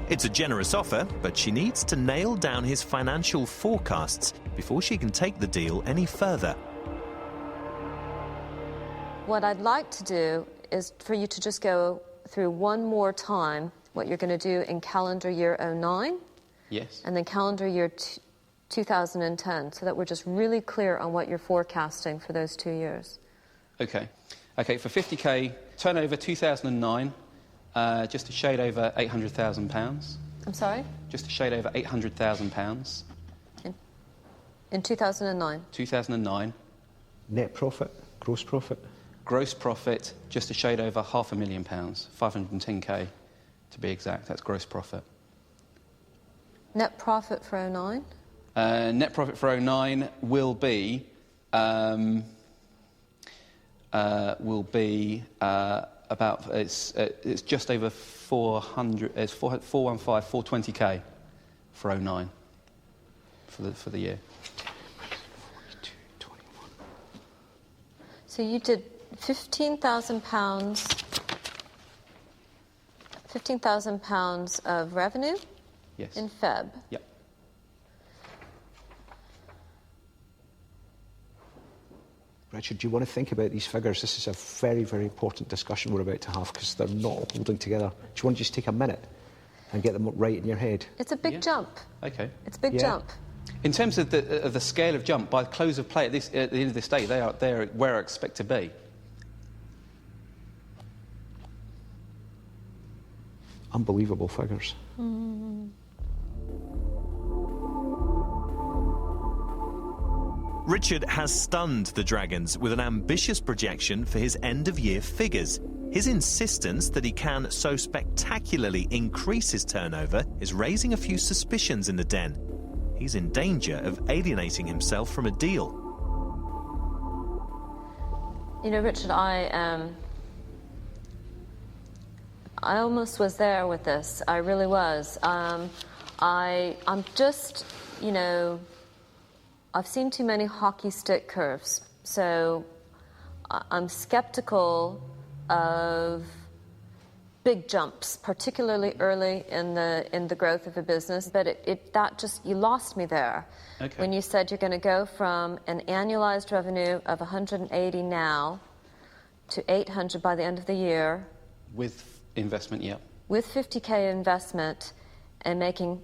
It's a generous offer, but she needs to nail down his financial forecasts before she can take the deal any further. What I'd like to do is for you to just go through one more time what you're going to do in calendar year 09. Yes. And then calendar year 2010, so that we're just really clear on what you're forecasting for those 2 years. Okay. Okay, for 50k, turnover 2009, just a shade over £800,000. I'm sorry? Just a shade over £800,000. In 2009? 2009. Net profit, gross profit? Gross profit, just a shade over £500,000, 510k to be exact. That's gross profit. Net profit for 09? Net profit for 09 will be about it's just over 400. It's 415, 420k for 09 for the year. So you did £15,000. £15,000 of revenue. Yes. In Feb. Yep. Richard, do you want to think about these figures? This is a very, very important discussion we're about to have because they're not all holding together. Do you want to just take a minute and get them right in your head? It's a big jump. Okay. It's a big jump. In terms of the scale of jump, by the close of play at the end of this day, they're where I expect to be. Unbelievable figures. Richard has stunned the Dragons with an ambitious projection for his end-of-year figures. His insistence that he can so spectacularly increase his turnover is raising a few suspicions in the den. He's in danger of alienating himself from a deal. You know, Richard, I almost was there with this. I really was. I'm just, you know, I've seen too many hockey stick curves, so I'm skeptical of big jumps, particularly early in the growth of a business. But you lost me there. Okay. When you said you're going to go from an annualized revenue of 180 now to 800 by the end of the year. With investment, yeah. With 50k investment and making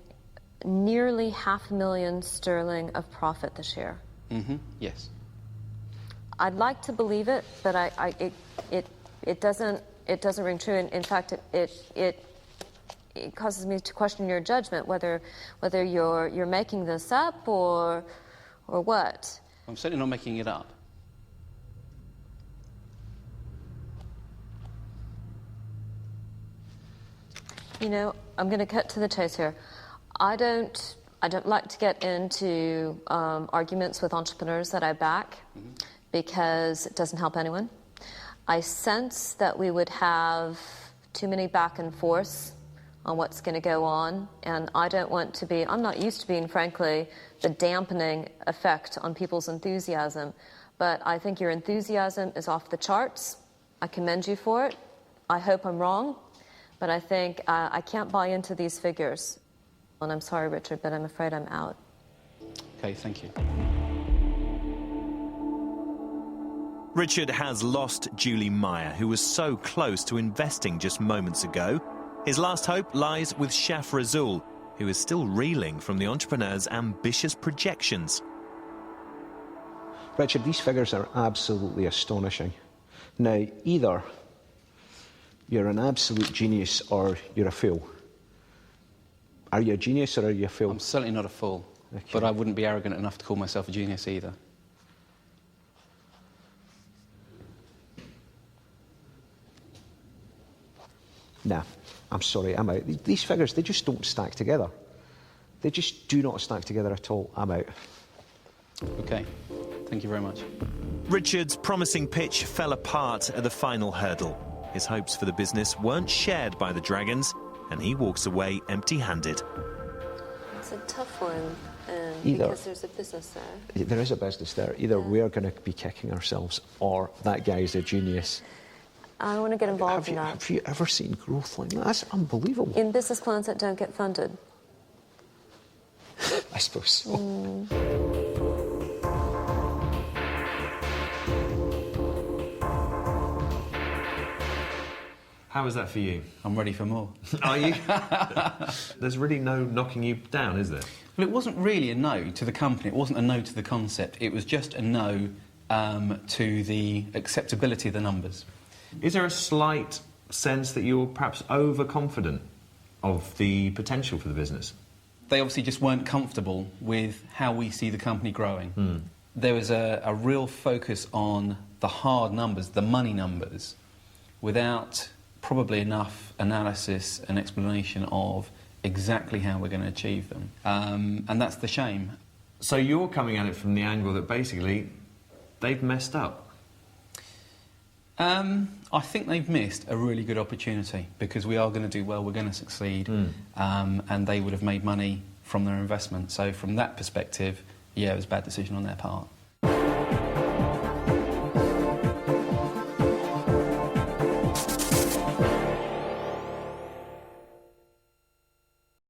nearly £500,000 sterling of profit this year. Yes. I'd like to believe it, but it doesn't ring true. In fact, it causes me to question your judgment, whether you're making this up or what. I'm certainly not making it up. You know, I'm going to cut to the chase here. I don't like to get into arguments with entrepreneurs that I back because it doesn't help anyone. I sense that we would have too many back and forths on what's going to go on, and I don't want to be, I'm not used to being, frankly, the dampening effect on people's enthusiasm, but I think your enthusiasm is off the charts. I commend you for it. I hope I'm wrong, but I think I can't buy into these figures. And I'm sorry, Richard, but I'm afraid I'm out. Okay, thank you. Richard has lost Julie Meyer, who was so close to investing just moments ago. His last hope lies with Shaf Rasul, who is still reeling from the entrepreneur's ambitious projections. Richard, these figures are absolutely astonishing. Now, either you're an absolute genius or you're a fool. Are you a genius or are you a fool? I'm certainly not a fool, okay. But I wouldn't be arrogant enough to call myself a genius either. Nah, I'm sorry, I'm out. These figures, they just don't stack together. They just do not stack together at all. I'm out. Okay, thank you very much. Richard's promising pitch fell apart at the final hurdle. His hopes for the business weren't shared by the Dragons, and he walks away empty-handed. It's a tough one, Either, because there's a business there. There is a business there. Either we're going to be kicking ourselves or that guy is a genius. I want to get involved in that. Have you ever seen growth like that? That's unbelievable. In business plans that don't get funded. I suppose so. How is that for you? I'm ready for more. Are you? There's really no knocking you down, is there? Well, it wasn't really a no to the company. It wasn't a no to the concept. It was just a no to the acceptability of the numbers. Is there a slight sense that you're perhaps overconfident of the potential for the business? They obviously just weren't comfortable with how we see the company growing. There was a real focus on the hard numbers, the money numbers, without probably enough analysis and explanation of exactly how we're going to achieve them. And that's the shame. So you're coming at it from the angle that basically they've messed up. I think they've missed a really good opportunity because we are going to do well, we're going to succeed, and they would have made money from their investment. So from that perspective, yeah, it was a bad decision on their part.